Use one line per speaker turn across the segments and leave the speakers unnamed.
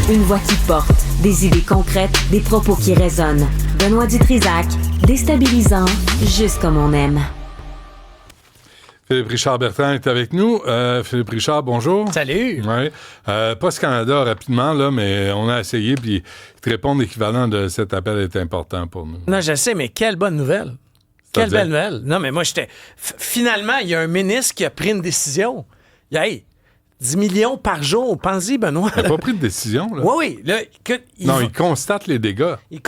Une voix qui porte, des idées concrètes, des propos qui résonnent. Benoît Dutrisac, déstabilisant, juste comme on aime.
Philippe Richard Bertrand est avec nous. Philippe Richard, bonjour.
Salut.
Oui. Post Canada, rapidement, là, mais on a essayé, puis te répondre l'équivalent de cet appel est important pour nous.
Non, je sais, mais quelle bonne nouvelle. Quelle belle nouvelle. Non, mais moi, finalement, il y a un ministre qui a pris une décision. Hey, 10 millions par jour. Pense-y, Benoît.
Il n'a pas pris de décision, là.
Oui. Là,
il constate les dégâts.
Il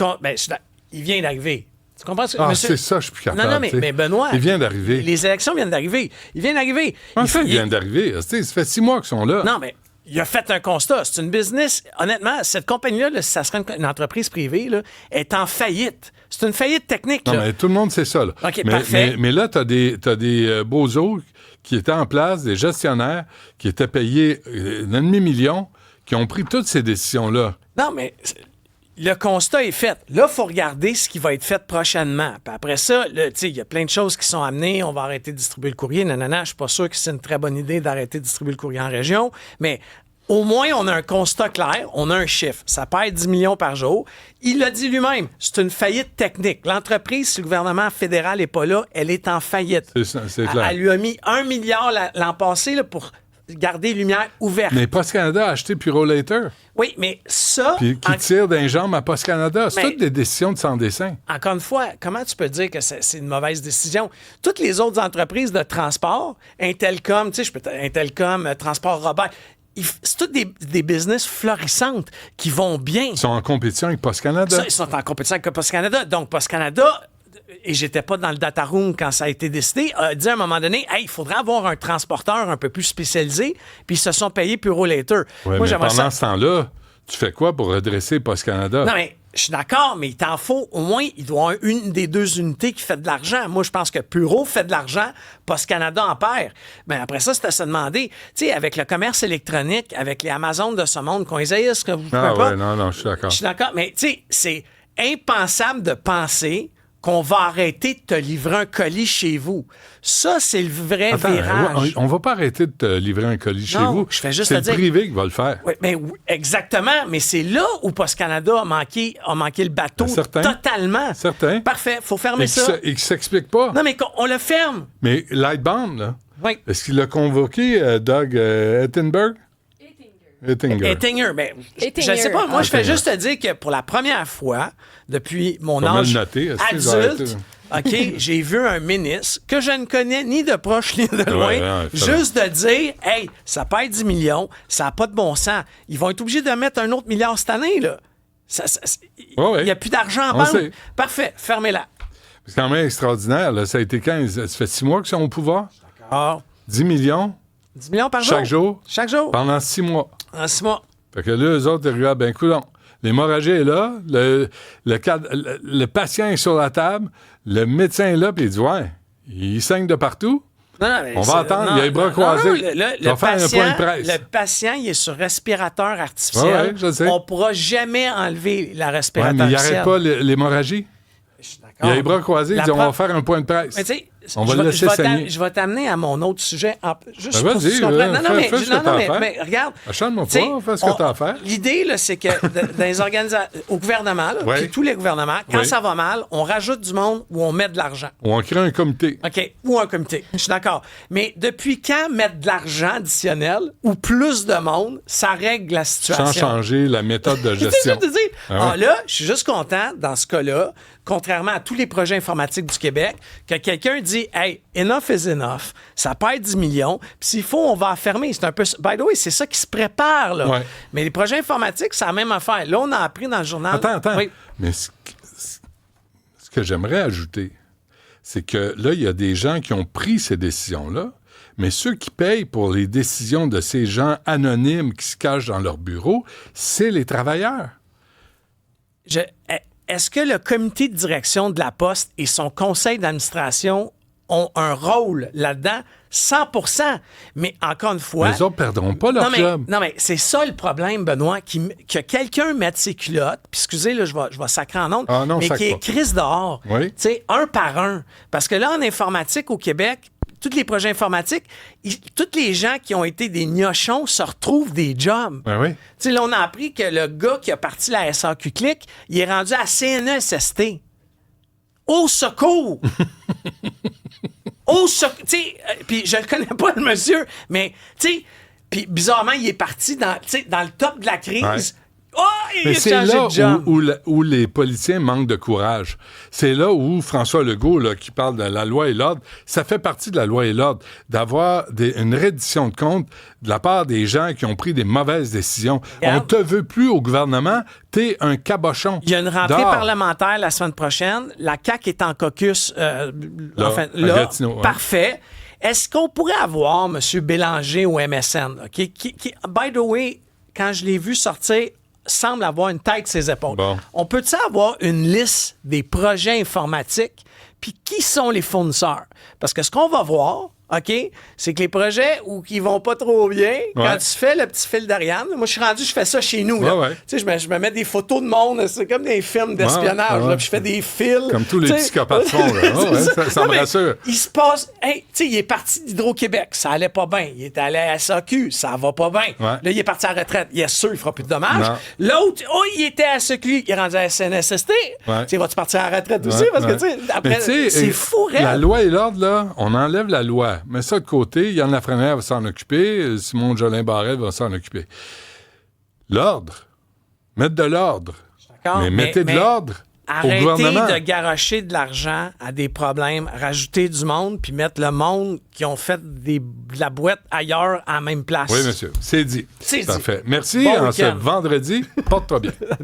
vient d'arriver. Tu comprends?
C'est ça, je suis plus capable.
Non, mais Benoît...
Il vient d'arriver.
Les élections viennent d'arriver. Il vient d'arriver.
En fait, il vient d'arriver. Ça fait 6 mois qu'ils sont là.
Non, mais il a fait un constat. C'est une business... Honnêtement, cette compagnie-là, là, si ça serait une entreprise privée, là, est en faillite. C'est une faillite technique.
Non,
là.
mais tout le monde sait ça. Là.
OK, parfait.
Mais là, t'as des bozos qui étaient en place, des gestionnaires qui étaient payés un demi-million, qui ont pris toutes ces décisions-là.
Non, mais... Le constat est fait. Là, il faut regarder ce qui va être fait prochainement. Puis après ça, il y a plein de choses qui sont amenées. On va arrêter de distribuer le courrier. Je suis pas sûr que c'est une très bonne idée d'arrêter de distribuer le courrier en région. Mais au moins, on a un constat clair. On a un chiffre. Ça perd 10 millions par jour. Il l'a dit lui-même. C'est une faillite technique. L'entreprise, si le gouvernement fédéral n'est pas là, elle est en faillite.
C'est clair.
Elle lui a mis 1 milliard l'an passé là, pour garder les lumières ouvertes.
Mais Post Canada a acheté Purolator.
Oui, mais ça...
Puis qui tire d'un jambe à Post Canada. C'est toutes des décisions de sans dessin.
Encore une fois, comment tu peux dire que c'est une mauvaise décision? Toutes les autres entreprises de transport, Intelcom, Transport Robert, c'est toutes des business florissantes qui vont bien.
Ils sont en compétition avec Post Canada.
Ils sont en compétition avec Post Canada. Donc, Post Canada... Et j'étais pas dans le data room quand ça a été décidé, a dit à un moment donné, hey, il faudrait avoir un transporteur un peu plus spécialisé, puis ils se sont payés Purolator.
Oui, mais pendant ce temps-là, tu fais quoi pour redresser Post Canada?
Non, mais je suis d'accord, mais il t'en faut au moins, il doit y avoir une des deux unités qui fait de l'argent. Moi, je pense que Puro fait de l'argent, Post Canada en perd. Mais après ça, c'est à se demander, tu sais, avec le commerce électronique, avec les Amazones de ce monde, qu'on essaye, ce que vous pouvez pas.
Non, je suis d'accord.
Je suis d'accord, mais tu sais, c'est impensable de penser qu'on va arrêter de te livrer un colis chez vous. Ça, c'est le vrai virage.
On va pas arrêter de te livrer un colis chez vous.
Je fais juste
c'est le privé qui va le faire.
Oui, mais exactement. Mais c'est là où Post Canada a manqué le bateau totalement.
Certain.
Parfait. Faut fermer ça.
Et qui s'explique pas.
Non, mais on le ferme.
Mais Lightbound, là,
oui.
Est-ce qu'il a convoqué Doug Ettinger?
Ettinger, mais je ne sais pas. Moi, je fais juste te dire que pour la première fois, depuis mon âge adulte, OK, j'ai vu un ministre que je ne connais ni de proche ni de loin, juste de dire, hey, ça perd 10 millions, ça n'a pas de bon sens. Ils vont être obligés de mettre un autre milliard cette année, là. Il n'y a plus d'argent en banque. Parfait, fermez-la.
C'est quand même extraordinaire, là. Ça a été quand? Ça fait 6 mois qu'ils sont au pouvoir?
D'accord.
10 millions?
10 millions par jour.
Chaque jour? Pendant 6 mois.
En 6 mois.
Fait que là, eux autres, ils regardent, ben, coudonc. L'hémorragie est là, le patient est sur la table, le médecin est là, puis il dit, ouais, il saigne de partout.
Non,
on va attendre, il a les bras croisés.
Le patient, il est sur respirateur artificiel.
Je sais.
On ne pourra jamais enlever la respirateur artificiel.
Mais il n'arrête pas l'hémorragie.
Je suis d'accord.
Il a les bras croisés, il dit, on va faire un point de presse.
Mais tu sais,
on va le laisser saigner.
Je vais t'amener à mon autre sujet. Juste
pour que tu comprennes.
mais regarde.
Achète-moi pas, fais ce que tu as à faire.
L'idée, là, c'est que dans les organisations, au gouvernement, puis tous les gouvernements, quand ça va mal, on rajoute du monde ou on met de l'argent.
Ou on crée un comité.
OK, ou un comité. Je suis d'accord. Mais depuis quand mettre de l'argent additionnel ou plus de monde, ça règle la situation?
Sans changer la méthode de gestion.
Là, je suis juste content, dans ce cas-là, contrairement à tous les projets informatiques du Québec, que quelqu'un dit « Hey, enough is enough, ça perd 10 millions, puis s'il faut, on va fermer. » C'est un peu... By the way, c'est ça qui se prépare, là.
Ouais.
Mais les projets informatiques, c'est la même affaire. Là, on a appris dans le journal...
Attends.
Oui.
Mais ce que j'aimerais ajouter, c'est que là, il y a des gens qui ont pris ces décisions-là, mais ceux qui payent pour les décisions de ces gens anonymes qui se cachent dans leur bureau, c'est les travailleurs.
Est-ce que le comité de direction de la Poste et son conseil d'administration ont un rôle là-dedans? 100%. Mais encore une fois...
Les autres ne perdront pas leur job.
Non, mais c'est ça le problème, Benoît, que quelqu'un mette ses culottes, puis excusez, là, je vais sacrer en ondes, mais qui est crise dehors, tu sais, un par un. Parce que là, en informatique au Québec, tous les projets informatiques, tous les gens qui ont été des gnochons se retrouvent des jobs.
Ben oui.
Tu sais, là, on a appris que le gars qui a parti la SAQ Click, il est rendu à CNESST. Au secours! Au secours! Tu sais, puis je le connais pas, le monsieur, mais, tu sais, puis bizarrement, il est parti dans le top de la crise. Ouais. Oh,
mais c'est là où les politiciens manquent de courage. C'est là où François Legault, là, qui parle de la loi et l'ordre, ça fait partie de la loi et l'ordre, d'avoir une reddition de comptes de la part des gens qui ont pris des mauvaises décisions. On te veut plus au gouvernement, t'es un cabochon.
Il y a une rentrée parlementaire la semaine prochaine. La CAQ est en caucus.
Gatineau,
parfait. Est-ce qu'on pourrait avoir M. Bélanger au MSN, qui, by the way, quand je l'ai vu sortir, semble avoir une tête sur ses épaules.
Bon.
On peut-tu avoir une liste des projets informatiques, puis qui sont les fournisseurs? Parce que ce qu'on va voir, OK, c'est que les projets qui vont pas trop bien, quand tu fais le petit fil d'Ariane, moi, je suis rendu, je fais ça chez nous. Là. Tu sais, je me mets des photos de monde, c'est comme des films d'espionnage, là, puis je fais des fils.
Comme tous les psychopathes font, là. Ça me rassure.
Il se passe... Hey, tu sais, il est parti d'Hydro-Québec, ça allait pas bien. Il est allé à SAQ, ça va pas bien. Là, il est parti à la retraite. Il est sûr, il fera plus de dommages. L'autre, il était à SAQ, il est rendu à SNSST. Tu sais, vas-tu partir à la retraite aussi? Parce que, tu sais, après, c'est fou, réel.
La loi et l'ordre, là, on enlève la loi. Mais ça de côté, Yann Lafrenière va s'en occuper, Simon Jolin-Barrette va s'en occuper. L'ordre. Mettre de l'ordre. Mais mettez de l'ordre au gouvernement.
Arrêtez de garocher de l'argent à des problèmes, rajouter du monde, puis mettre le monde qui ont fait de la boîte ailleurs à la même place.
Oui, monsieur. C'est dit.
C'est
Parfait.
dit.
Merci.
Bon
en ce vendredi, porte-toi bien.